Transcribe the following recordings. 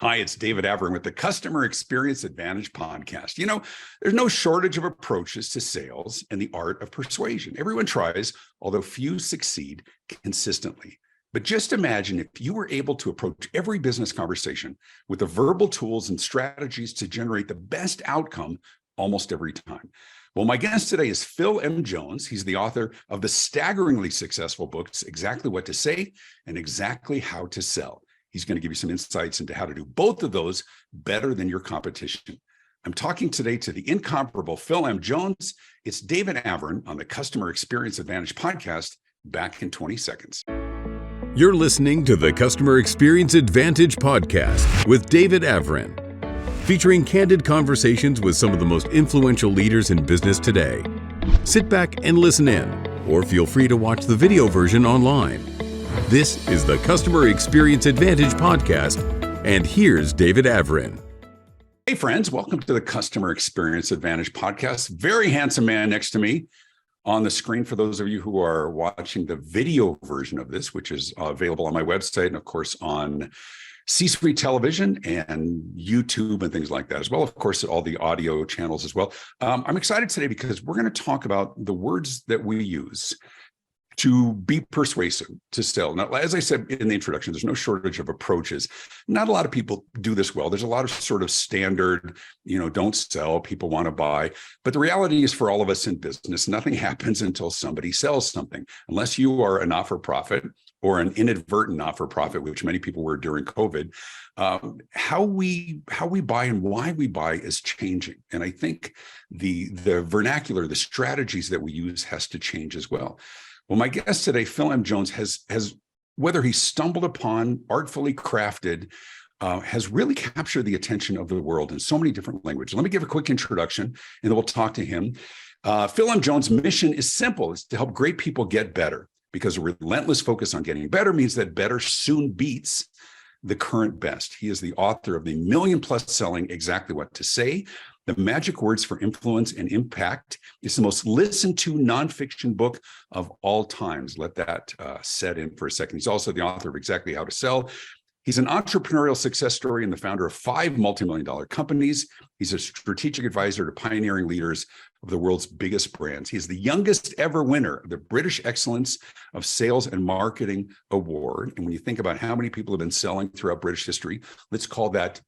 Hi, it's David Avrin with the Customer Experience Advantage podcast. There's no shortage of approaches to sales and the art of persuasion. Everyone tries, although few succeed consistently. But just imagine if you were able to approach every business conversation with the verbal tools and strategies to generate the best outcome almost every time. Well, my guest today is Phil M. Jones. He's the author of the staggeringly successful books, Exactly What to Say and Exactly How to Sell. He's going to give you some insights into how to do both of those better than your competition. I'm talking today to the incomparable Phil M. Jones. It's David Avrin on the Customer Experience Advantage podcast. Back in 20 seconds. You're listening to the Customer Experience Advantage podcast with David Avrin, featuring candid conversations with some of the most influential leaders in business today. Sit back and listen in, or feel free to watch the video version online. This is the Customer Experience Advantage podcast, and here's David Avrin. Hey friends, welcome to the Customer Experience Advantage podcast. Very handsome man next to me on the screen for those of you who are watching the video version of this, which is available on my website and of course on C-Suite television and YouTube and things like that as well. Of course, all the audio channels as well. I'm excited today because we're going to talk about the words that we use to be persuasive, to sell. Now, as I said in the introduction, there's no shortage of approaches. Not a lot of people do this well. There's a lot of sort of standard, don't sell, people want to buy. But the reality is for all of us in business, nothing happens until somebody sells something. Unless you are a not-for-profit or an inadvertent not-for-profit, which many people were during COVID, how we buy and why we buy is changing. And I think the vernacular, the strategies that we use has to change as well. Well, my guest today, Phil M. Jones, has whether he stumbled upon, artfully crafted, has really captured the attention of the world in so many different languages. Let me give a quick introduction, and then we'll talk to him. Phil M. Jones' mission is simple: it's to help great people get better, because a relentless focus on getting better means that better soon beats the current best. He is the author of the million-plus selling Exactly What to Say, The Magic Words for Influence and Impact. It's the most listened to nonfiction book of all times. Let that set in for a second. He's also the author of Exactly How to Sell. He's an entrepreneurial success story and the founder of 5 multi-million-dollar companies. He's a strategic advisor to pioneering leaders of the world's biggest brands. He is the youngest ever winner of the British Excellence of Sales and Marketing Award. And when you think about how many people have been selling throughout British history, let's call that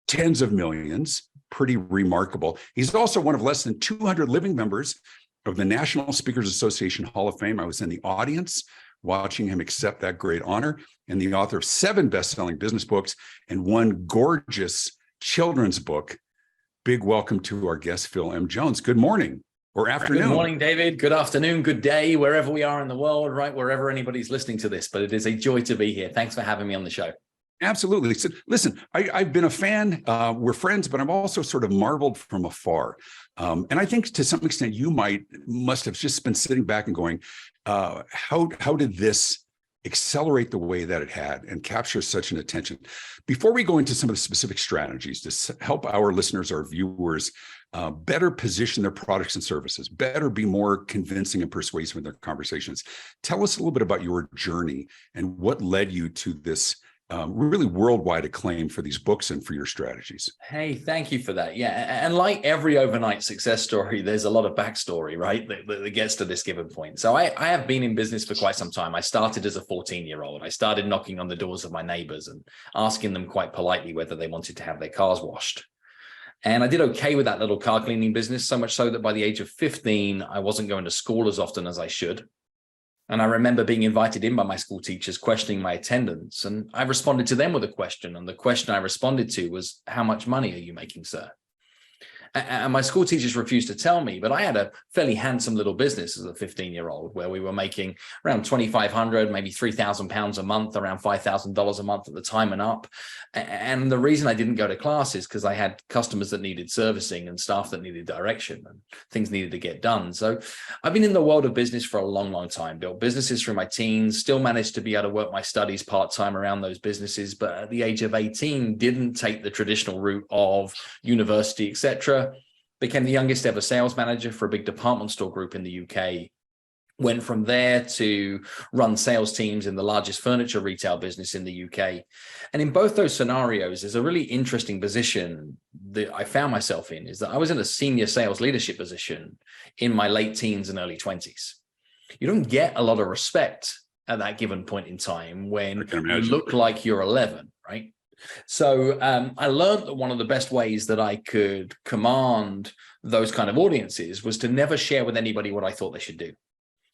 tens of millions. Pretty remarkable. He's also one of less than 200 living members of the National Speakers Association Hall of Fame. I was in the audience watching him accept that great honor, and the author of 7 best-selling business books and 1 gorgeous children's book. Big welcome to our guest, Phil M. Jones. Good morning or afternoon. Good morning, David. Good afternoon, good day, wherever we are in the world, right? Wherever anybody's listening to this, but it is a joy to be here. Thanks for having me on the show. Absolutely. So, listen, I've been a fan. We're friends, but I'm also sort of marveled from afar. And I think to some extent you must have just been sitting back and going, how did this accelerate the way that it had and capture such an attention? Before we go into some of the specific strategies to help our listeners, our viewers, better position their products and services, better be more convincing and persuasive in their conversations, tell us a little bit about your journey and what led you to this really worldwide acclaim for these books and for your strategies. Hey, thank you for that. Yeah. And like every overnight success story, there's a lot of backstory, right? That gets to this given point. So I have been in business for quite some time. I started as a 14-year-old. I started knocking on the doors of my neighbors and asking them quite politely whether they wanted to have their cars washed. And I did okay with that little car cleaning business, so much so that by the age of 15, I wasn't going to school as often as I should. And I remember being invited in by my school teachers questioning my attendance. And I responded to them with a question. And the question I responded to was, how much money are you making, sir? And my school teachers refused to tell me, but I had a fairly handsome little business as a 15-year-old where we were making around $2,500, maybe £3,000 a month, around $5,000 a month at the time and up. And the reason I didn't go to class is because I had customers that needed servicing and staff that needed direction and things needed to get done. So I've been in the world of business for a long, long time, built businesses through my teens, still managed to be able to work my studies part-time around those businesses, but at the age of 18, didn't take the traditional route of university, etc. Became the youngest ever sales manager for a big department store group in the UK. Went from there to run sales teams in the largest furniture retail business in the UK. And in both those scenarios, there's a really interesting position that I found myself in, is that I was in a senior sales leadership position in my late teens and early 20s. You don't get a lot of respect at that given point in time when you look like you're 11, right? So I learned that one of the best ways that I could command those kind of audiences was to never share with anybody what I thought they should do.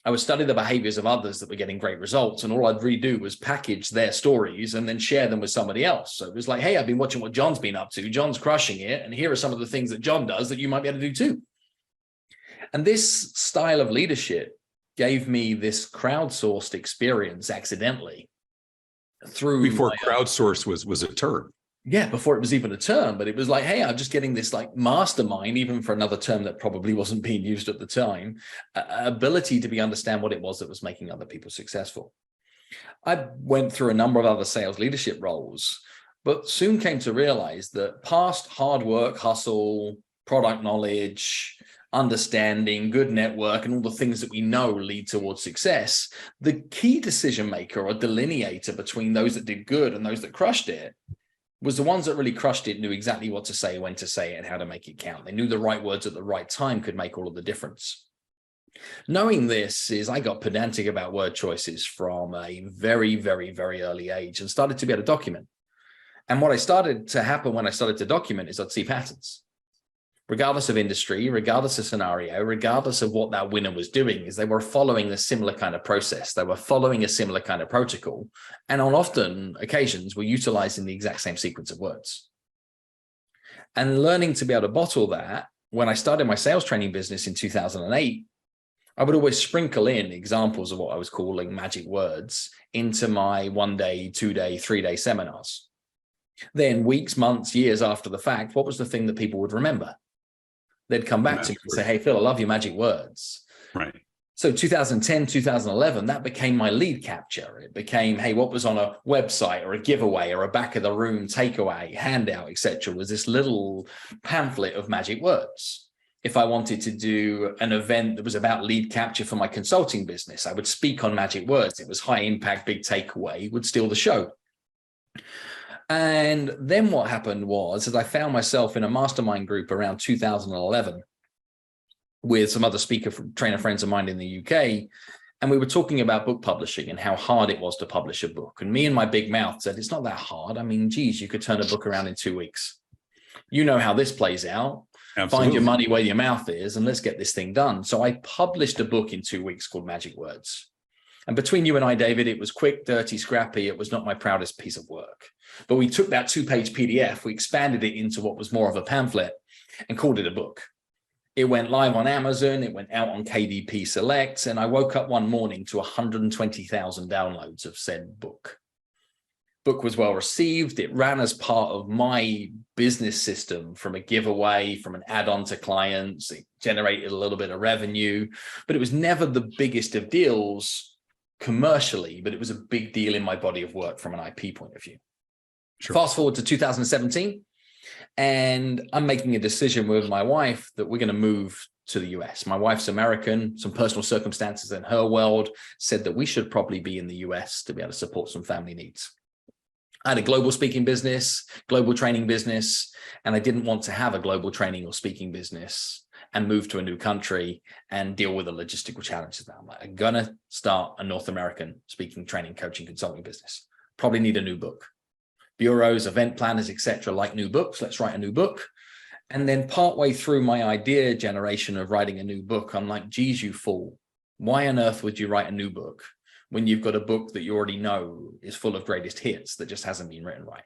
I would study the behaviors of others that were getting great results, and all I'd really do was package their stories and then share them with somebody else. So it was like, hey, I've been watching what John's been up to. John's crushing it, and here are some of the things that John does that you might be able to do too. And this style of leadership gave me this crowdsourced experience accidentally through before crowdsource was a term. Yeah, before it was even a term, but it was like, hey, I'm just getting this like mastermind, even for another term that probably wasn't being used at the time, ability to understand what it was that was making other people successful. I went through a number of other sales leadership roles, but soon came to realize that past hard work, hustle, product knowledge, understanding, good network, and all the things that we know lead towards success, the key decision maker or delineator between those that did good and those that crushed it was the ones that really crushed it, knew exactly what to say, when to say it, and how to make it count. They knew the right words at the right time could make all of the difference. Knowing this is I got pedantic about word choices from a very, very, very early age and started to be able to document. And what I started to happen when I started to document is I'd see patterns. Regardless of industry, regardless of scenario, regardless of what that winner was doing, is they were following a similar kind of process. They were following a similar kind of protocol. And on often occasions, were utilizing the exact same sequence of words. And learning to be able to bottle that, when I started my sales training business in 2008, I would always sprinkle in examples of what I was calling magic words into my 1-day, 2-day, 3-day seminars. Then weeks, months, years after the fact, what was the thing that people would remember? They'd come back to me and say, hey, Phil, I love your magic words. Right. So 2010, 2011, that became my lead capture. It became, hey, what was on a website or a giveaway or a back of the room takeaway, handout, etc., was this little pamphlet of magic words. If I wanted to do an event that was about lead capture for my consulting business, I would speak on magic words. It was high impact, big takeaway, would steal the show. And then what happened was that I found myself in a mastermind group around 2011 with some other trainer friends of mine in the UK. And we were talking about book publishing and how hard it was to publish a book. And me and my big mouth said, it's not that hard. I mean, geez, you could turn a book around in 2 weeks. You know how this plays out. Absolutely. Find your money where your mouth is and let's get this thing done. So I published a book in 2 weeks called Magic Words. And between you and I, David, it was quick, dirty, scrappy. It was not my proudest piece of work. But we took that 2-page PDF, we expanded it into what was more of a pamphlet and called it a book. It went live on Amazon. It went out on KDP Select. And I woke up one morning to 120,000 downloads of said book. Book was well received. It ran as part of my business system from a giveaway, from an add-on to clients. It generated a little bit of revenue, but it was never the biggest of deals commercially, but it was a big deal in my body of work from an IP point of view. Sure. Fast forward to 2017, and I'm making a decision with my wife that we're going to move to the US. My wife's American. Some personal circumstances in her world said that we should probably be in the US to be able to support some family needs. I had a global speaking business, global training business, and I didn't want to have a global training or speaking business and move to a new country and deal with the logistical challenges. Now I'm like, I'm going to start a North American speaking, training, coaching, consulting business. Probably need a new book. Bureaus, event planners, etc., like new books. Let's write a new book. And then partway through my idea generation of writing a new book, I'm like, geez, you fool. Why on earth would you write a new book when you've got a book that you already know is full of greatest hits that just hasn't been written right?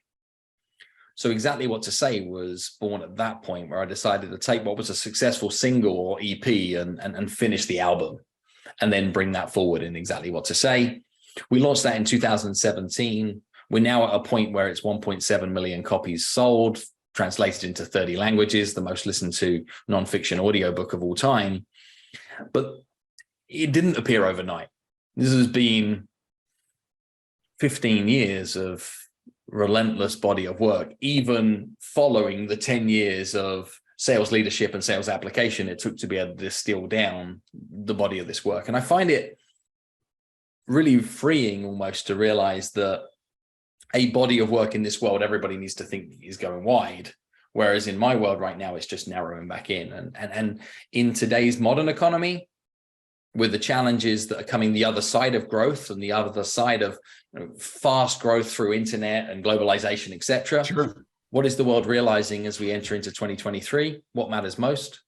So Exactly What to Say was born at that point, where I decided to take what was a successful single or EP and finish the album and then bring that forward in Exactly What to Say. We launched that in 2017. We're now at a point where it's 1.7 million copies sold, translated into 30 languages, the most listened to nonfiction audiobook of all time. But it didn't appear overnight. This has been 15 years of relentless body of work, even following the 10 years of sales leadership and sales application it took to be able to distill down the body of this work. And I find it really freeing almost to realize that a body of work in this world, everybody needs to think is going wide. Whereas in my world right now, it's just narrowing back in. And in today's modern economy, with the challenges that are coming the other side of growth and the other side of fast growth through internet and globalization, et cetera. Sure. What is the world realizing as we enter into 2023? What matters most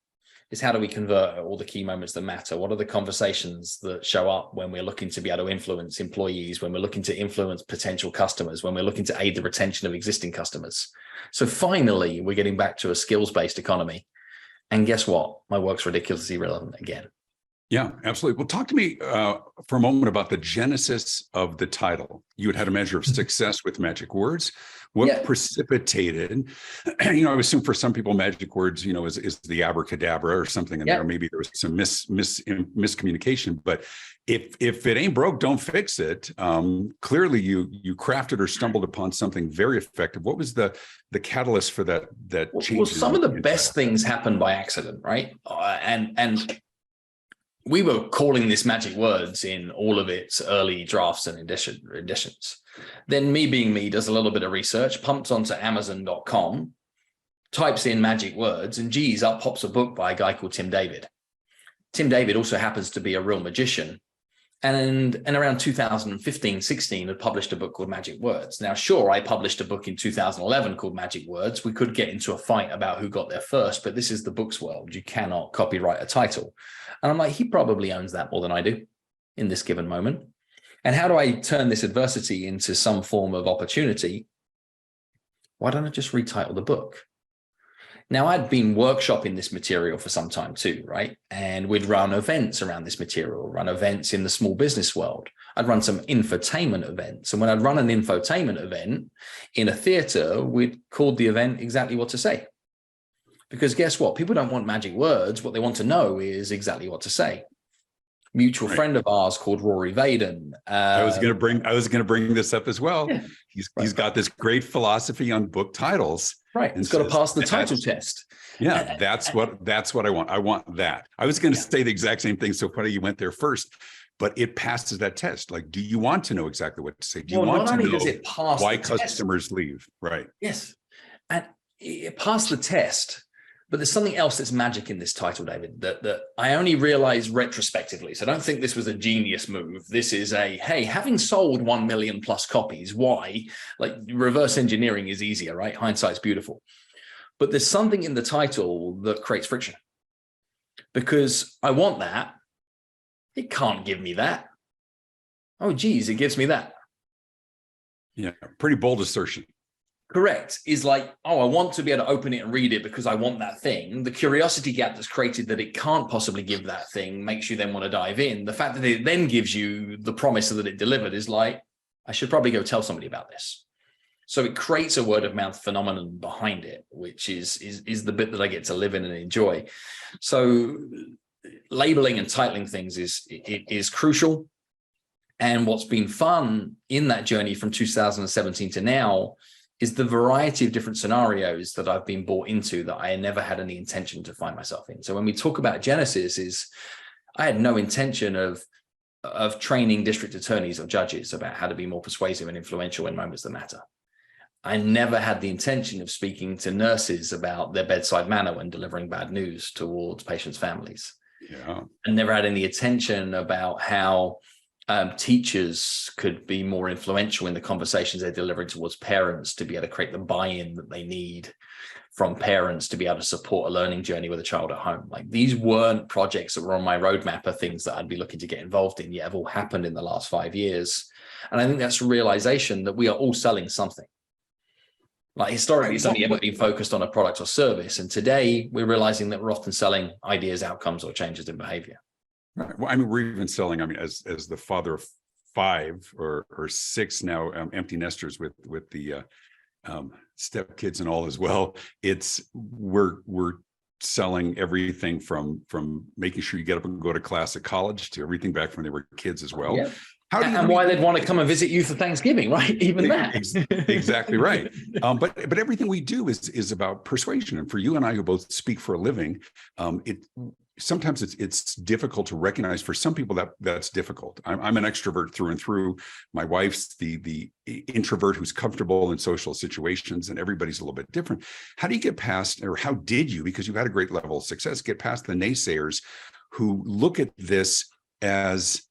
is how do we convert all the key moments that matter? What are the conversations that show up when we're looking to be able to influence employees, when we're looking to influence potential customers, when we're looking to aid the retention of existing customers? So finally, we're getting back to a skills-based economy. And guess what? My work's ridiculously relevant again. Yeah, absolutely. Well, talk to me for a moment about the genesis of the title. You had a measure of success with magic words. What precipitated, I would assume for some people, magic words, is the abracadabra or something in there. Maybe there was some miscommunication, but if it ain't broke, don't fix it. Clearly you crafted or stumbled upon something very effective. What was the catalyst for that change? Well, some of the best things happen by accident, right? And we were calling this magic words in all of its early drafts and editions. Then me being me does a little bit of research, pumps onto Amazon.com, types in magic words, and geez, up pops a book by a guy called Tim David. Tim David also happens to be a real magician. And around 2015-16 had published a book called Magic Words. Now, sure, I published a book in 2011 called Magic Words. We could get into a fight about who got there first, but this is the book's world. You cannot copyright a title. And I'm like, he probably owns that more than I do in this given moment. And how do I turn this adversity into some form of opportunity? Why don't I just retitle the book? Now, I'd been workshopping this material for some time too, right? And we'd run events around this material, run events in the small business world. I'd run some infotainment events. And when I'd run an infotainment event in a theater, we'd called the event Exactly What to Say. Because guess what? People don't want magic words. What they want to know is exactly what to say. Mutual friend of ours called Rory Vaden. I was going to bring this up as well. Yeah. He's got this great philosophy on book titles. Right. It's got to pass the title test. Yeah, that's what I want. I want that. I was going to say the exact same thing. So funny you went there first, but it passes that test. Like, do you want to know exactly what to say? Do you want to know why customers leave? Right. Yes. And it passed the test. But there's something else that's magic in this title, David, that I only realized retrospectively. So I don't think this was a genius move. This is hey, having sold 1 million plus copies, why? Like, reverse engineering is easier, right? Hindsight's beautiful. But there's something in the title that creates friction. Because I want that. It can't give me that. Oh, geez, it gives me that. Yeah, pretty bold assertion. Correct. Is like, oh, I want to be able to open it and read it because I want that thing. The curiosity gap that's created that it can't possibly give that thing makes you then want to dive in. The fact that it then gives you the promise that it delivered is like, I should probably go tell somebody about this. So it creates a word of mouth phenomenon behind it, which is the bit that I get to live in and enjoy. So labeling and titling things is crucial. And what's been fun in that journey from 2017 to now is the variety of different scenarios that I've been brought into that I never had any intention to find myself in. So when we talk about Genesis, I had no intention of training district attorneys or judges about how to be more persuasive and influential in moments that matter. I never had the intention of speaking to nurses about their bedside manner when delivering bad news towards patients' families. Yeah. I never had any attention about how teachers could be more influential in the conversations they're delivering towards parents to be able to create the buy-in that they need from parents to be able to support a learning journey with a child at home. Like, these weren't projects that were on my roadmap of things that I'd be looking to get involved in, yet have all happened in the last 5 years. And I think that's a realization that we are all selling something. Like, historically, it's only ever been focused on a product or service. And today we're realizing that we're often selling ideas, outcomes, or changes in behavior. Right. Well, I mean, we're even selling, as the father of 5 or 6 now, empty nesters with the step kids and all as well. We're selling everything from making sure you get up and go to class at college to everything back from when they were kids as well. Yeah. How do you and why they'd want to come and visit you for Thanksgiving, right? Even that. Exactly right. But everything we do is about persuasion. And for you and I, who both speak for a living, sometimes it's difficult to recognize. For some people that's difficult. I'm an extrovert through and through. My wife's the introvert who's comfortable in social situations, and everybody's a little bit different. How do you get past, or how did you, because you've had a great level of success, get past the naysayers who look at this as,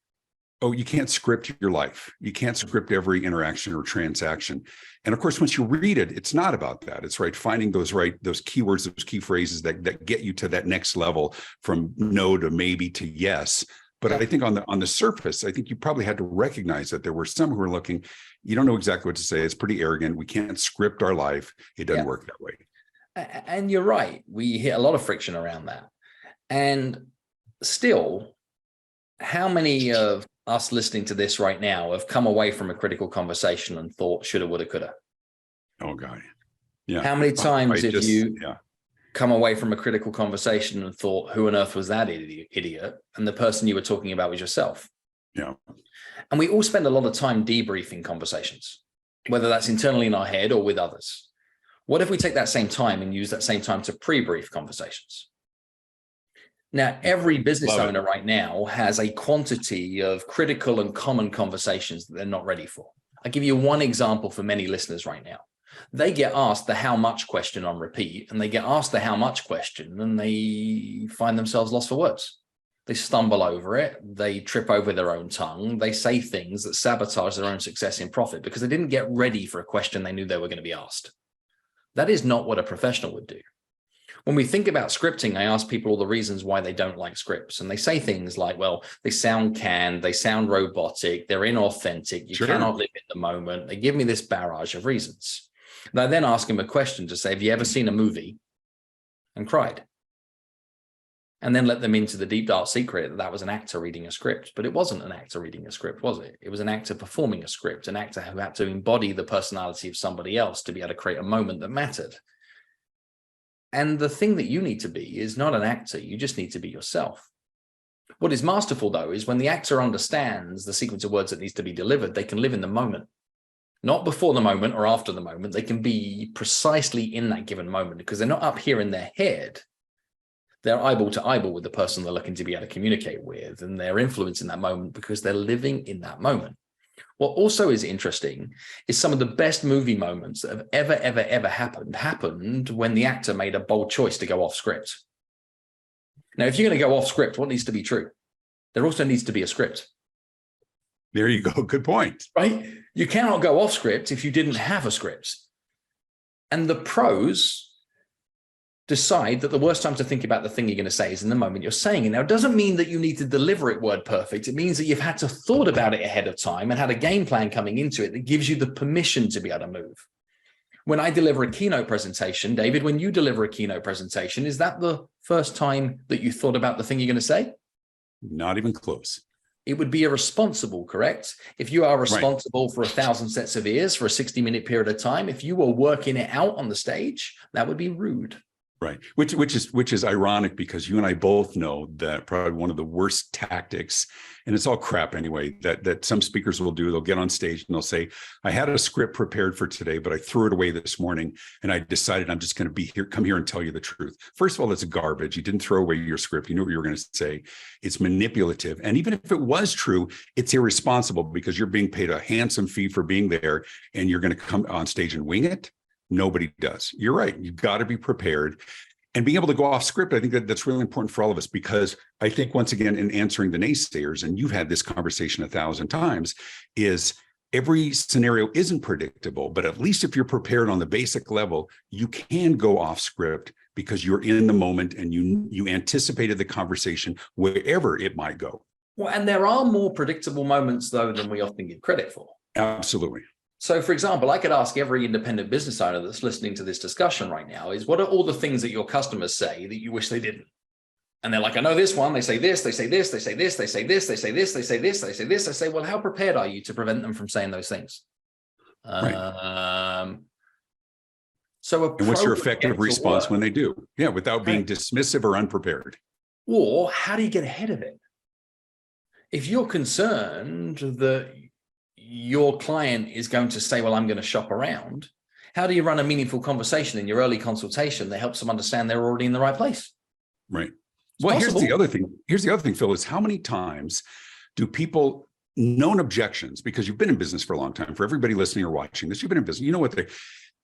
oh, you can't script your life. You can't script every interaction or transaction. And of course, once you read it, it's not about that. It's finding those keywords, those key phrases that get you to that next level from no to maybe to yes. But I think on the surface, I think you probably had to recognize that there were some who were looking, you don't know exactly what to say. It's pretty arrogant. We can't script our life. It doesn't work that way. And you're right. We hit a lot of friction around that. And still, how many of us listening to this right now have come away from a critical conversation and thought shoulda, woulda, coulda? Oh, God. Yeah. How many times have you come away from a critical conversation and thought, who on earth was that idiot? And the person you were talking about was yourself. Yeah. And we all spend a lot of time debriefing conversations, whether that's internally in our head or with others. What if we take that same time and use that same time to pre-brief conversations? Now, every business owner right now has a quantity of critical and common conversations that they're not ready for. I'll give you one example for many listeners right now. They get asked the how much question on repeat, and they get asked the how much question, and they find themselves lost for words. They stumble over it. They trip over their own tongue. They say things that sabotage their own success in profit because they didn't get ready for a question they knew they were going to be asked. That is not what a professional would do. When we think about scripting, I ask people all the reasons why they don't like scripts. And they say things like, well, they sound canned, they sound robotic, they're inauthentic, you cannot live in the moment. They give me this barrage of reasons. And I then ask them a question to say, have you ever seen a movie and cried? And then let them into the deep, dark secret that that was an actor reading a script. But it wasn't an actor reading a script, was it? It was an actor performing a script, an actor who had to embody the personality of somebody else to be able to create a moment that mattered. And the thing that you need to be is not an actor. You just need to be yourself. What is masterful, though, is when the actor understands the sequence of words that needs to be delivered, they can live in the moment. Not before the moment or after the moment. They can be precisely in that given moment because they're not up here in their head. They're eyeball to eyeball with the person they're looking to be able to communicate with, and they're influencing that moment because they're living in that moment. What also is interesting is some of the best movie moments that have ever happened when the actor made a bold choice to go off script. Now, if you're going to go off script, what needs to be true? There also needs to be a script. There you go. Good point. Right? You cannot go off script if you didn't have a script. And the pros decide that the worst time to think about the thing you're going to say is in the moment you're saying it. Now, it doesn't mean that you need to deliver it word perfect. It means that you've had to thought about it ahead of time and had a game plan coming into it that gives you the permission to be able to move. When I deliver a keynote presentation, David, when you deliver a keynote presentation, is that the first time that you thought about the thing you're going to say? Not even close. It would be irresponsible, correct? If you are responsible for 1,000 sets of ears for a 60-minute period of time, if you were working it out on the stage, that would be rude. Right. Which is ironic because you and I both know that probably one of the worst tactics, and it's all crap anyway, that some speakers will do, they'll get on stage and they'll say, I had a script prepared for today, but I threw it away this morning and I decided I'm just going to come here and tell you the truth. First of all, it's garbage. You didn't throw away your script. You knew what you were going to say. It's manipulative. And even if it was true, it's irresponsible because you're being paid a handsome fee for being there and you're going to come on stage and wing it. Nobody does. You're right. You've got to be prepared and being able to go off script. I think that's really important for all of us because I think once again, in answering the naysayers, and you've had this conversation 1,000 times, is every scenario isn't predictable, but at least if you're prepared on the basic level, you can go off script because you're in the moment and you anticipated the conversation wherever it might go. Well, and there are more predictable moments though than we often give credit for. Absolutely. So, for example, I could ask every independent business owner that's listening to this discussion right now is, what are all the things that your customers say that you wish they didn't? And they're like, I know this one. They say this, they say this, they say this, they say this, they say this, they say this, they say this. I say, well, how prepared are you to prevent them from saying those things? Right. So, and what's your effective response when they do? Yeah, without being dismissive or unprepared. Or how do you get ahead of it? If you're concerned that your client is going to say, well, I'm going to shop around, how do you run a meaningful conversation in your early consultation that helps them understand they're already in the right place? Right. Well, here's the other thing. Here's the other thing, Phil, is how many times do people, known objections, because you've been in business for a long time, for everybody listening or watching this, you've been in business, you know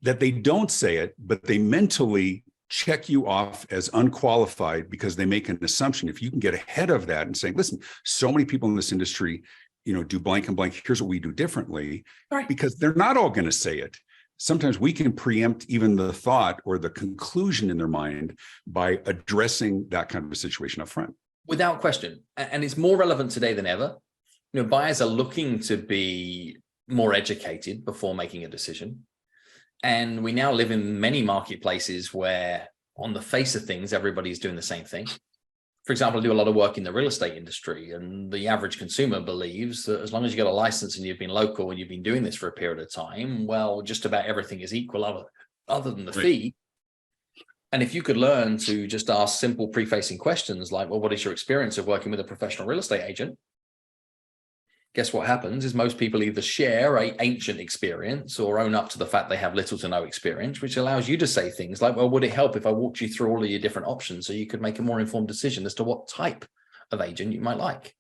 that they don't say it, but they mentally check you off as unqualified because they make an assumption. If you can get ahead of that and saying, listen, so many people in this industry, do blank and blank, here's what we do differently, right? Because they're not all going to say it. Sometimes we can preempt even the thought or the conclusion in their mind by addressing that kind of a situation up front. Without question. And it's more relevant today than ever. Buyers are looking to be more educated before making a decision. And we now live in many marketplaces where on the face of things, everybody's doing the same thing. For example, I do a lot of work in the real estate industry, and the average consumer believes that as long as you get a license and you've been local and you've been doing this for a period of time, well, just about everything is equal other than the fee. And if you could learn to just ask simple pre-facing questions like, well, what is your experience of working with a professional real estate agent? Guess what happens is most people either share an ancient experience or own up to the fact they have little to no experience, which allows you to say things like, well, would it help if I walked you through all of your different options so you could make a more informed decision as to what type of agent you might like?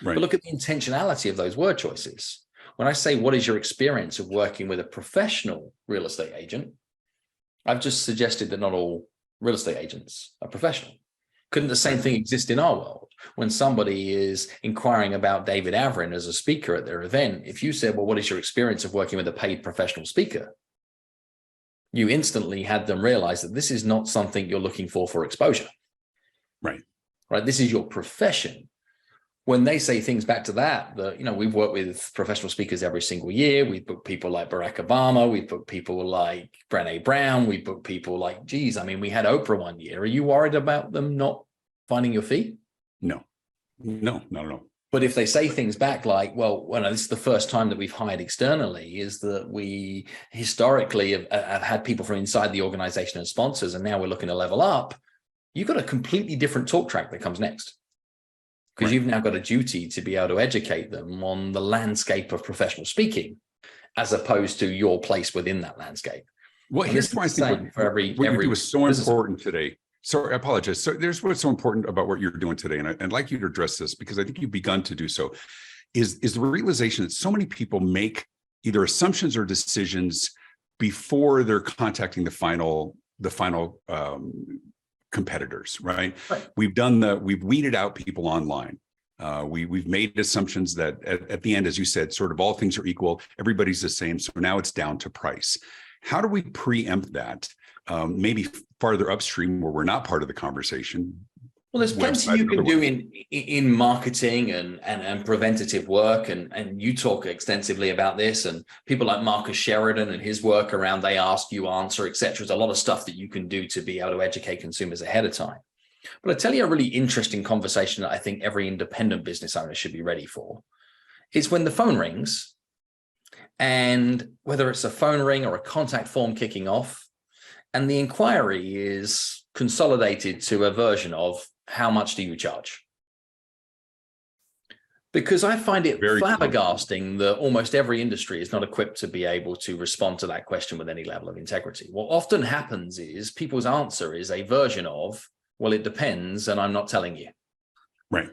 Right. But look at the intentionality of those word choices. When I say, what is your experience of working with a professional real estate agent? I've just suggested that not all real estate agents are professional. Couldn't the same thing exist in our world? When somebody is inquiring about David Avrin as a speaker at their event, if you said, well, what is your experience of working with a paid professional speaker? You instantly had them realize that this is not something you're looking for exposure. Right. Right. This is your profession. When they say things back to that, we've worked with professional speakers every single year. We've booked people like Barack Obama. We've booked people like Brené Brown. We've booked people like, we had Oprah one year. Are you worried about them not finding your fee? No. But if they say things back like, well, this is the first time that we've hired externally, is that we historically have had people from inside the organization and sponsors, and now we're looking to level up, you've got a completely different talk track that comes next. Because you've now got a duty to be able to educate them on the landscape of professional speaking, as opposed to your place within that landscape. Well, here's why I think what you do is so important today. So I apologize. So there's what's so important about what you're doing today, and I'd like you to address this because I think you've begun to do so, is the realization that so many people make either assumptions or decisions before they're contacting the final competitors, right? We've weeded out people online. We've made assumptions that at the end, as you said, sort of all things are equal. Everybody's the same. So now it's down to price. How do we preempt that? Maybe farther upstream where we're not part of the conversation. Well, there's plenty you can do in marketing and preventative work. And you talk extensively about this, and people like Marcus Sheridan and his work around they ask, you answer, etc. There's a lot of stuff that you can do to be able to educate consumers ahead of time. But I'll tell you a really interesting conversation that I think every independent business owner should be ready for. It's when the phone rings, and whether it's a phone ring or a contact form kicking off, and the inquiry is consolidated to a version of, how much do you charge? Because I find it flabbergasting that almost every industry is not equipped to be able to respond to that question with any level of integrity. What often happens is people's answer is a version of, well, it depends, and I'm not telling you. Right.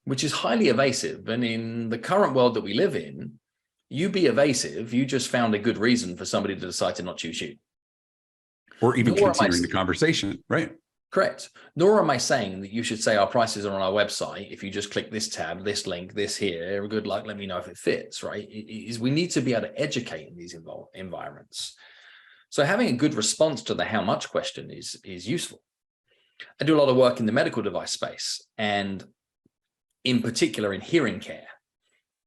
Which is highly evasive. And in the current world that we live in, you be evasive, you just found a good reason for somebody to decide to not choose you. Or even continuing the conversation, right? Correct. Nor am I saying that you should say our prices are on our website. If you just click this tab, this link, this here, good luck, let me know if it fits, right? We need to be able to educate in these environments. So having a good response to the how much question is useful. I do a lot of work in the medical device space, and in particular in hearing care.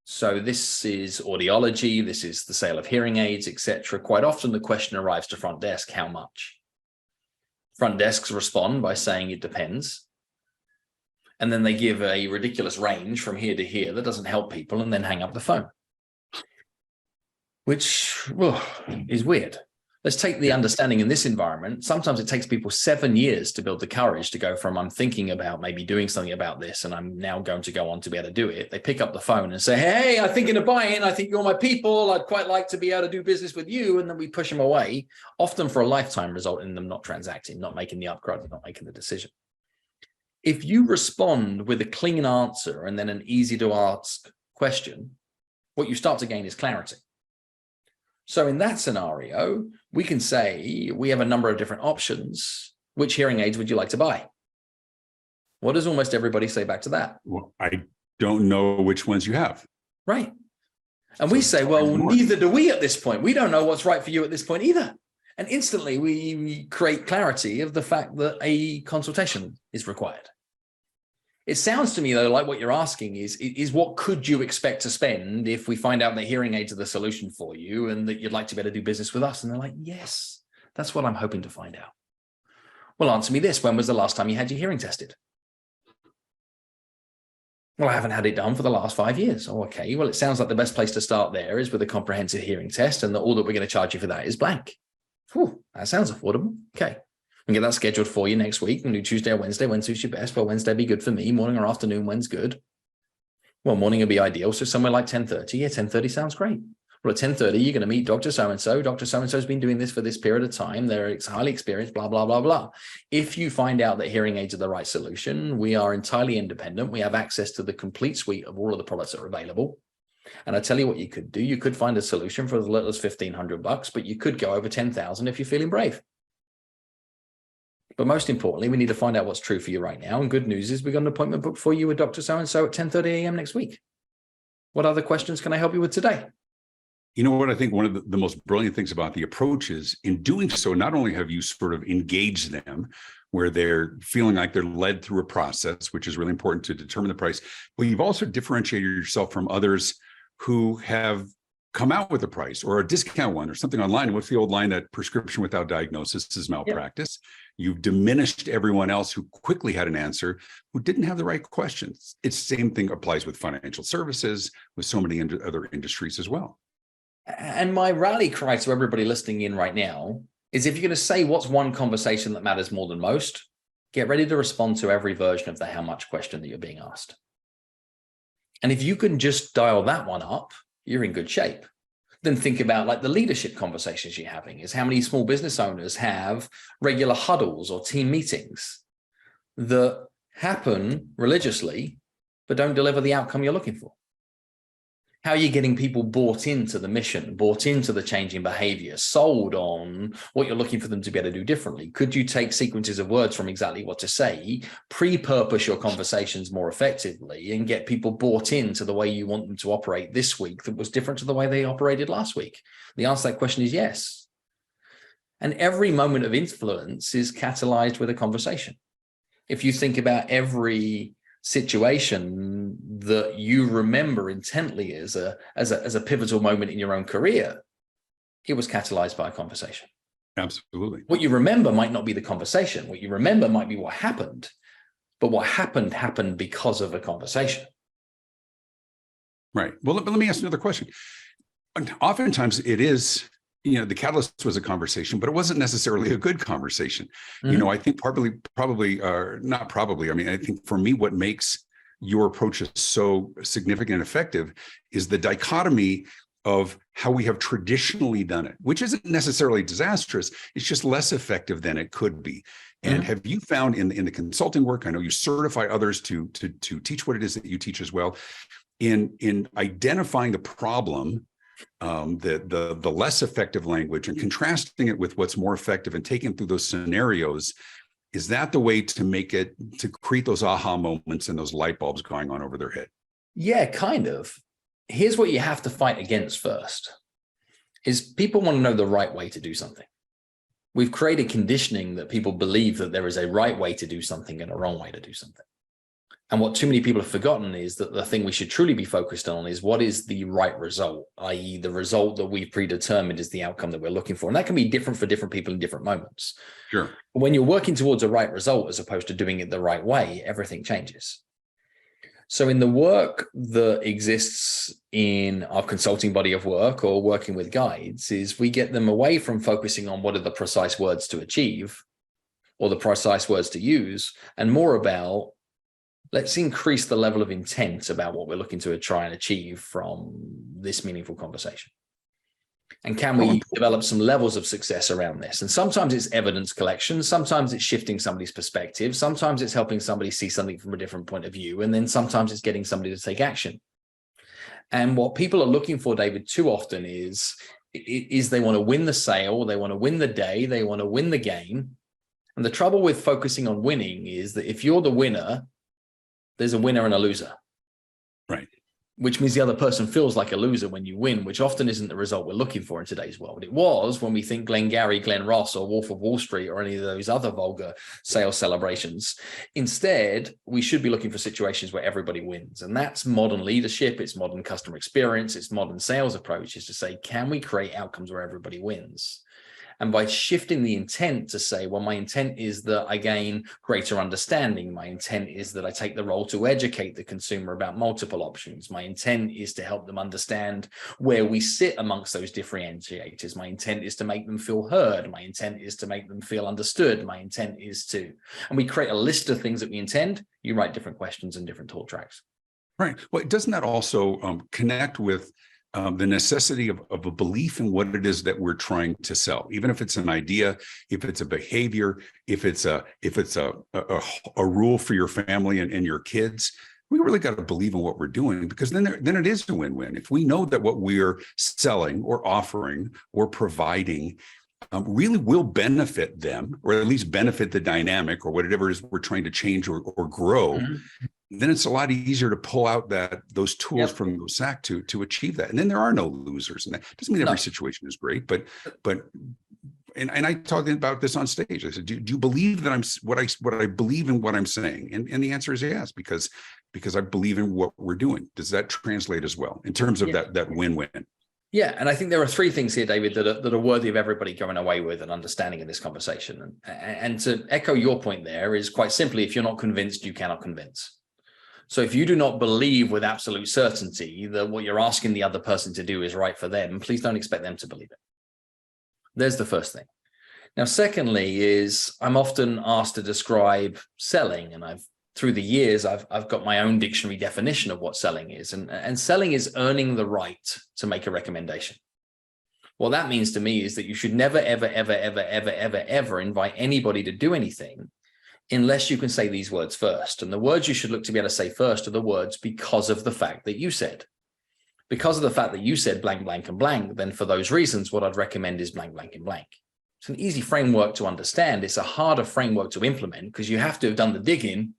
So this is audiology, this is the sale of hearing aids, etc. Quite often the question arrives to front desk, how much? Front desks respond by saying it depends. And then they give a ridiculous range from here to here that doesn't help people, and then hang up the phone. Which is weird. Let's take the understanding in this environment. Sometimes it takes people 7 years to build the courage to go from I'm thinking about maybe doing something about this and I'm now going to go on to be able to do it. They pick up the phone and say, hey, I'm thinking of buying. I think you're my people. I'd quite like to be able to do business with you. And then we push them away, often for a lifetime result in them not transacting, not making the upgrade, not making the decision. If you respond with a clean answer and then an easy to ask question, what you start to gain is clarity. So in that scenario, we can say we have a number of different options. Which hearing aids would you like to buy? What does almost everybody say back to that? Well, I don't know which ones you have. Right. And we say, well, neither do we at this point. We don't know what's right for you at this point either. And instantly we create clarity of the fact that a consultation is required. It sounds to me, though, like what you're asking is what could you expect to spend if we find out that hearing aids are the solution for you and that you'd like to be able to do business with us? And they're like, yes, that's what I'm hoping to find out. Well, answer me this. When was the last time you had your hearing tested? Well, I haven't had it done for the last 5 years. Oh, okay. Well, it sounds like the best place to start there is with a comprehensive hearing test and that all that we're going to charge you for that is blank. Whew, that sounds affordable. Okay. We can get that scheduled for you next week. We can do Tuesday or Wednesday. When suits you best? Well, Wednesday be good for me. Morning or afternoon, when's good? Well, morning would be ideal. So somewhere like 10:30. Yeah, 10:30 sounds great. Well, at 10:30, you're going to meet Dr. So-and-so. Dr. So-and-so has been doing this for this period of time. They're highly experienced, blah, blah, blah, blah. If you find out that hearing aids are the right solution, we are entirely independent. We have access to the complete suite of all of the products that are available. And I tell you what you could do. You could find a solution for as little as $1,500, but you could go over 10,000 if you're feeling brave. But most importantly, we need to find out what's true for you right now. And good news is we've got an appointment booked for you with Dr. So-and-so at 10:30 a.m. next week. What other questions can I help you with today? You know what? I think one of the most brilliant things about the approach is in doing so, not only have you sort of engaged them where they're feeling like they're led through a process, which is really important to determine the price, but you've also differentiated yourself from others who have come out with a price or a discount one or something online. What's the old line that prescription without diagnosis is malpractice? Yep. You've diminished everyone else who quickly had an answer who didn't have the right questions. It's the same thing applies with financial services, with so many other industries as well. And my rally cry to everybody listening in right now is if you're going to say what's one conversation that matters more than most, get ready to respond to every version of the how much question that you're being asked. And if you can just dial that one up, you're in good shape. Then think about like the leadership conversations you're having is how many small business owners have regular huddles or team meetings that happen religiously, but don't deliver the outcome you're looking for. How are you getting people bought into the mission, bought into the changing behavior, sold on what you're looking for them to be able to do differently? Could you take sequences of words from exactly what to say, pre-purpose your conversations more effectively and get people bought into the way you want them to operate this week that was different to the way they operated last week? The answer to that question is yes. And every moment of influence is catalyzed with a conversation. If you think about every situation that you remember intently as a pivotal moment in your own career, it was catalyzed by a conversation. Absolutely. What you remember might not be the conversation. What you remember might be what happened, but what happened because of a conversation. Right. Well, let me ask another question. Oftentimes it is, the catalyst was a conversation, but it wasn't necessarily a good conversation. Mm-hmm. I think I think for me, what makes your approach so significant and effective is the dichotomy of how we have traditionally done it, which isn't necessarily disastrous. It's just less effective than it could be. And mm-hmm. have you found in the consulting work, I know you certify others to teach what it is that you teach as well, in identifying the problem, the less effective language and contrasting it with what's more effective and taking through those scenarios, is that the way to create those aha moments and those light bulbs going on over their head? Yeah, kind of. Here's what you have to fight against first, is people want to know the right way to do something. We've created conditioning that people believe that there is a right way to do something and a wrong way to do something. And what too many people have forgotten is that the thing we should truly be focused on is what is the right result, i.e. the result that we've predetermined is the outcome that we're looking for. And that can be different for different people in different moments. Sure. When you're working towards a right result, as opposed to doing it the right way, everything changes. So in the work that exists in our consulting body of work or working with guides, is we get them away from focusing on what are the precise words to achieve or the precise words to use, and more about, let's increase the level of intent about what we're looking to try and achieve from this meaningful conversation. And can we develop some levels of success around this? And sometimes it's evidence collection. Sometimes it's shifting somebody's perspective. Sometimes it's helping somebody see something from a different point of view. And then sometimes it's getting somebody to take action. And what people are looking for, David, too often is they want to win the sale, they want to win the day, they want to win the game. And the trouble with focusing on winning is that if you're the winner, there's a winner and a loser. Right. Which means the other person feels like a loser when you win, which often isn't the result we're looking for in today's world. It was when we think Glengarry, Glen Ross, or Wolf of Wall Street, or any of those other vulgar sales celebrations. Instead, we should be looking for situations where everybody wins. And that's modern leadership. It's modern customer experience. It's modern sales approach, is to say, can we create outcomes where everybody wins? And by shifting the intent to say, well, my intent is that I gain greater understanding. My intent is that I take the role to educate the consumer about multiple options. My intent is to help them understand where we sit amongst those differentiators. My intent is to make them feel heard. My intent is to make them feel understood. My intent is to, and we create a list of things that we intend. You write different questions and different talk tracks. Right. Well, doesn't that also connect with the necessity of a belief in what it is that we're trying to sell, even if it's an idea, if it's a behavior, if it's a rule for your family and your kids. We really got to believe in what we're doing, because then it is a win-win. If we know that what we're selling or offering or providing really will benefit them, or at least benefit the dynamic or whatever it is we're trying to change or grow, then it's a lot easier to pull out those tools from the sack to achieve that. And then there are no losers. And that doesn't mean every situation is great, but I talked about this on stage. I said, do you believe that what I believe in what I'm saying? And the answer is yes, because I believe in what we're doing. Does that translate as well in terms of that win-win? Yeah, and I think there are three things here, David, that are worthy of everybody going away with and understanding in this conversation. And to echo your point there is, quite simply, if you're not convinced, you cannot convince. So if you do not believe with absolute certainty that what you're asking the other person to do is right for them, please don't expect them to believe it. There's the first thing. Now, secondly, is I'm often asked to describe selling, and through the years, I've got my own dictionary definition of what selling is. And selling is earning the right to make a recommendation. What that means to me is that you should never, ever, ever, ever, ever, ever, ever invite anybody to do anything unless you can say these words first. And the words you should look to be able to say first are the words "because of the fact that you said." Because of the fact that you said blank, blank, and blank, then for those reasons, what I'd recommend is blank, blank, and blank. It's an easy framework to understand. It's a harder framework to implement, because you have to have done the digging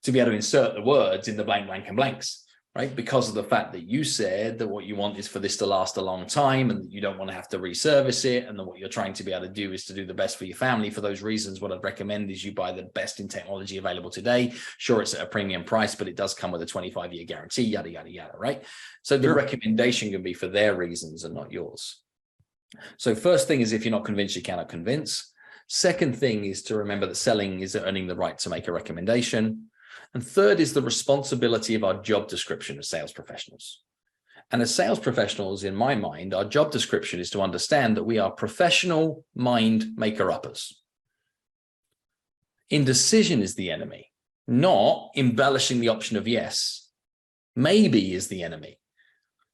to be able to insert the words in the blank, blank, and blanks, right? Because of the fact that you said that what you want is for this to last a long time, and that you don't want to have to reservice it, and that what you're trying to be able to do is to do the best for your family. For those reasons, what I'd recommend is you buy the best in technology available today. Sure, it's at a premium price, but it does come with a 25-year guarantee, yada, yada, yada, right? So the recommendation can be for their reasons and not yours. So first thing is, if you're not convinced, you cannot convince. Second thing is to remember that selling is earning the right to make a recommendation. And third is the responsibility of our job description as sales professionals. And as sales professionals, in my mind, our job description is to understand that we are professional mind maker-uppers. Indecision is the enemy, not embellishing the option of yes. Maybe is the enemy.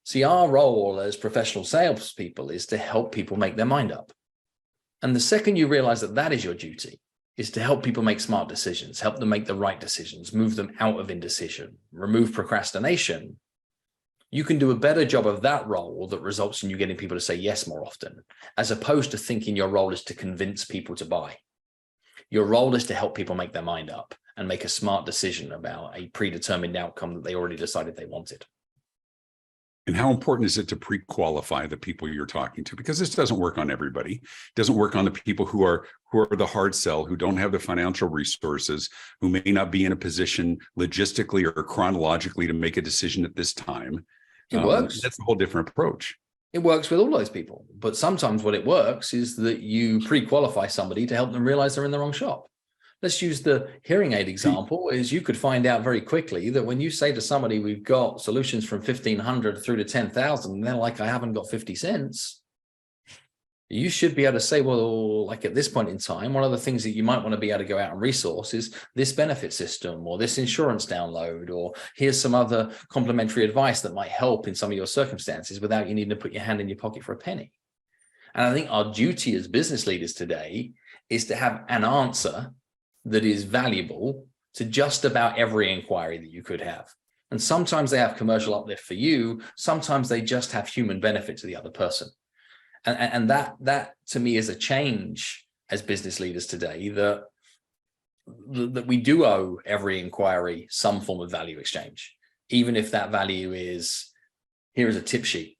See, our role as professional salespeople is to help people make their mind up. And the second you realize that that is your duty, is to help people make smart decisions, help them make the right decisions, move them out of indecision, remove procrastination, you can do a better job of that role that results in you getting people to say yes more often, as opposed to thinking your role is to convince people to buy. Your role is to help people make their mind up and make a smart decision about a predetermined outcome that they already decided they wanted. And how important is it to pre-qualify the people you're talking to? Because this doesn't work on everybody. It doesn't work on the people who are the hard sell, who don't have the financial resources, who may not be in a position logistically or chronologically to make a decision at this time. It works. That's a whole different approach. It works with all those people. But sometimes what it works is that you pre-qualify somebody to help them realize they're in the wrong shop. Let's use the hearing aid example. Is you could find out very quickly that when you say to somebody, we've got solutions from 1,500 through to 10,000, and they're like, I haven't got 50 cents. You should be able to say, well, like at this point in time, one of the things that you might want to be able to go out and resource is this benefit system or this insurance download, or here's some other complementary advice that might help in some of your circumstances without you needing to put your hand in your pocket for a penny. And I think our duty as business leaders today is to have an answer that is valuable to just about every inquiry that you could have. And sometimes they have commercial uplift for you. Sometimes they just have human benefit to the other person. And that to me is a change as business leaders today, that we do owe every inquiry some form of value exchange, even if that value is, here is a tip sheet,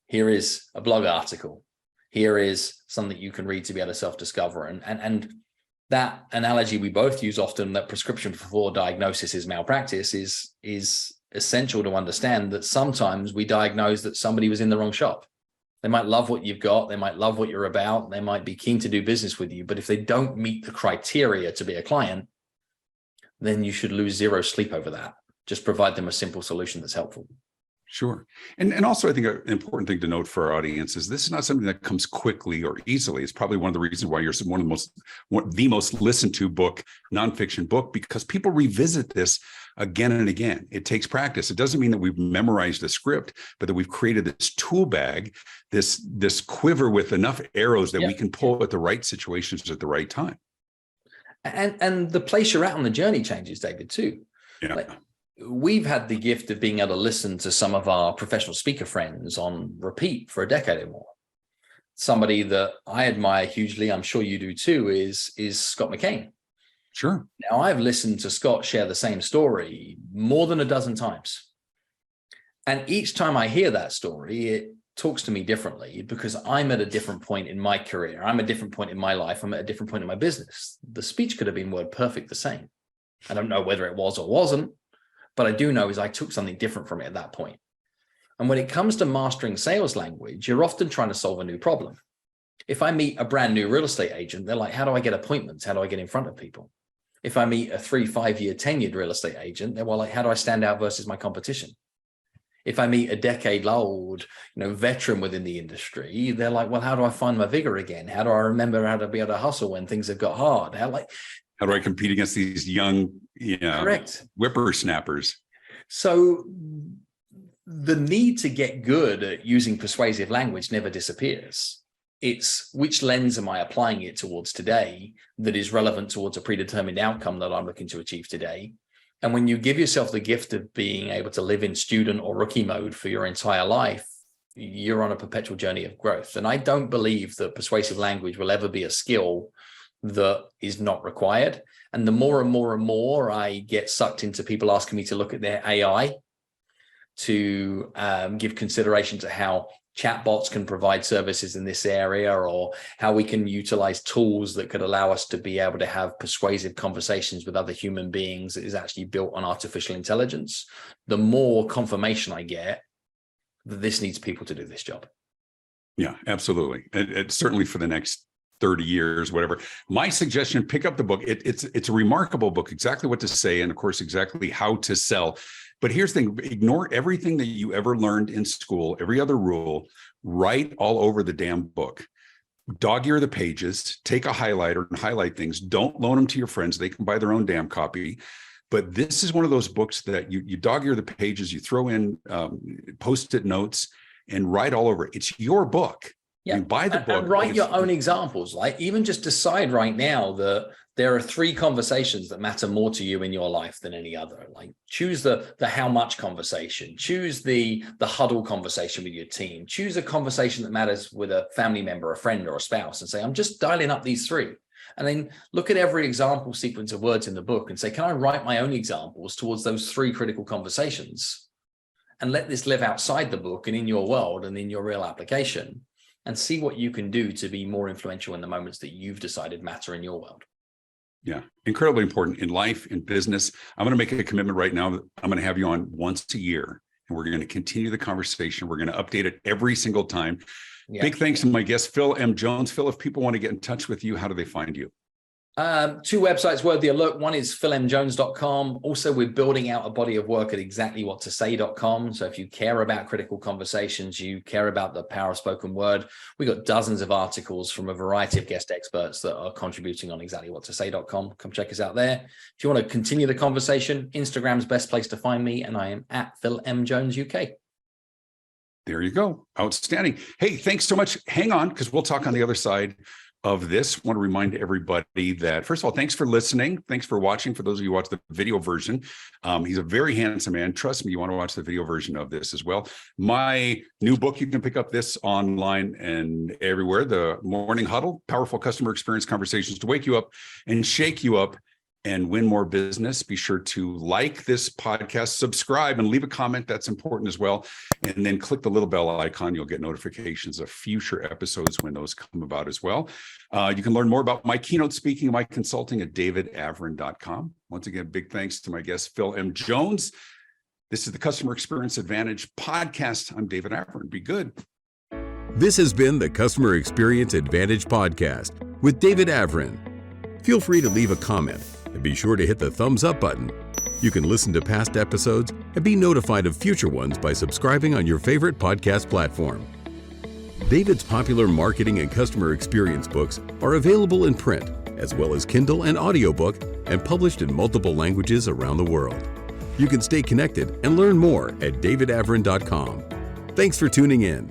here is a blog article, here is something you can read to be able to self-discover. And that analogy we both use often, that prescription before diagnosis is malpractice, is essential to understand that sometimes we diagnose that somebody was in the wrong shop. They might love what you've got, they might love what you're about, they might be keen to do business with you, but if they don't meet the criteria to be a client, then you should lose zero sleep over that. Just provide them a simple solution that's helpful. Sure. And also, I think an important thing to note for our audience is this is not something that comes quickly or easily. It's probably one of the reasons why you're the most listened to book, nonfiction book, because people revisit this again and again. It takes practice. It doesn't mean that we've memorized the script, but that we've created this tool bag, this quiver with enough arrows that we can pull at the right situations at the right time. And the place you're at on the journey changes, David, too. Yeah. Like, we've had the gift of being able to listen to some of our professional speaker friends on repeat for a decade or more. Somebody that I admire hugely, I'm sure you do too, is Scott McCain. Sure. Now, I've listened to Scott share the same story more than a dozen times. And each time I hear that story, it talks to me differently because I'm at a different point in my career. I'm at a different point in my life. I'm at a different point in my business. The speech could have been word perfect the same. I don't know whether it was or wasn't, but I do know is I took something different from it at that point. And when it comes to mastering sales language, you're often trying to solve a new problem. If I meet a brand new real estate agent, they're like, how do I get appointments? How do I get in front of people? If I meet a 3, 5-year, tenured real estate agent, they're like, how do I stand out versus my competition? If I meet a decade-old, veteran within the industry, they're like, well, how do I find my vigor again? How do I remember how to be able to hustle when things have got hard? How do I compete against these young, correct, whippersnappers? So the need to get good at using persuasive language never disappears. It's which lens am I applying it towards today that is relevant towards a predetermined outcome that I'm looking to achieve today. And when you give yourself the gift of being able to live in student or rookie mode for your entire life, you're on a perpetual journey of growth. And I don't believe that persuasive language will ever be a skill that is not required. And the more and more and more I get sucked into people asking me to look at their AI, to give consideration to how chatbots can provide services in this area, or how we can utilize tools that could allow us to be able to have persuasive conversations with other human beings that is actually built on artificial intelligence, the more confirmation I get that this needs people to do this job. Yeah, absolutely. It's certainly for the next 30 years, whatever. My suggestion, pick up the book. It's a remarkable book, exactly what to say, and of course, exactly how to sell. But here's the thing, ignore everything that you ever learned in school, every other rule, write all over the damn book. Dog-ear the pages, take a highlighter and highlight things. Don't loan them to your friends. They can buy their own damn copy. But this is one of those books that you dog-ear the pages, you throw in post-it notes and write all over it. It's your book. Yeah. You buy the book. And write your own examples. Like, even just decide right now that there are 3 conversations that matter more to you in your life than any other. Like, choose the how much conversation, choose the huddle conversation with your team, choose a conversation that matters with a family member, a friend, or a spouse, and say, I'm just dialing up these 3. And then look at every example sequence of words in the book and say, can I write my own examples towards those 3 critical conversations? And let this live outside the book and in your world and in your real application, and see what you can do to be more influential in the moments that you've decided matter in your world. Yeah, incredibly important in life, in business. I'm going to make a commitment right now. I'm going to have you on once a year, and we're going to continue the conversation. We're going to update it every single time. Yeah. Big thanks to my guest, Phil M. Jones. Phil, if people want to get in touch with you, how do they find you? Two websites worthy of look. One is philmjones.com. Also, we're building out a body of work at exactlywhattosay.com. So if you care about critical conversations, you care about the power of spoken word, we got dozens of articles from a variety of guest experts that are contributing on exactlywhattosay.com. Come check us out there. If you want to continue the conversation, Instagram's best place to find me, and I am at philmjonesuk. There you go. Outstanding. Hey, thanks so much. Hang on, because we'll talk on the other side of this. I want to remind everybody that, first of all, thanks for listening. Thanks for watching. For those of you who watch the video version, he's a very handsome man. Trust me, you want to watch the video version of this as well. My new book, you can pick up this online and everywhere. The Morning Huddle, Powerful Customer Experience Conversations to Wake You Up and Shake You Up and Win More Business. Be sure to like this podcast, subscribe, and leave a comment. That's important as well. And then click the little bell icon. You'll get notifications of future episodes when those come about as well. You can learn more about my keynote speaking and my consulting at davidavrin.com. Once again, big thanks to my guest, Phil M. Jones. This is the Customer Experience Advantage podcast. I'm David Avrin. Be good. This has been the Customer Experience Advantage podcast with David Avrin. Feel free to leave a comment and be sure to hit the thumbs up button. You can listen to past episodes and be notified of future ones by subscribing on your favorite podcast platform. David's popular marketing and customer experience books are available in print, as well as Kindle and audiobook, and published in multiple languages around the world. You can stay connected and learn more at davidavrin.com. Thanks for tuning in.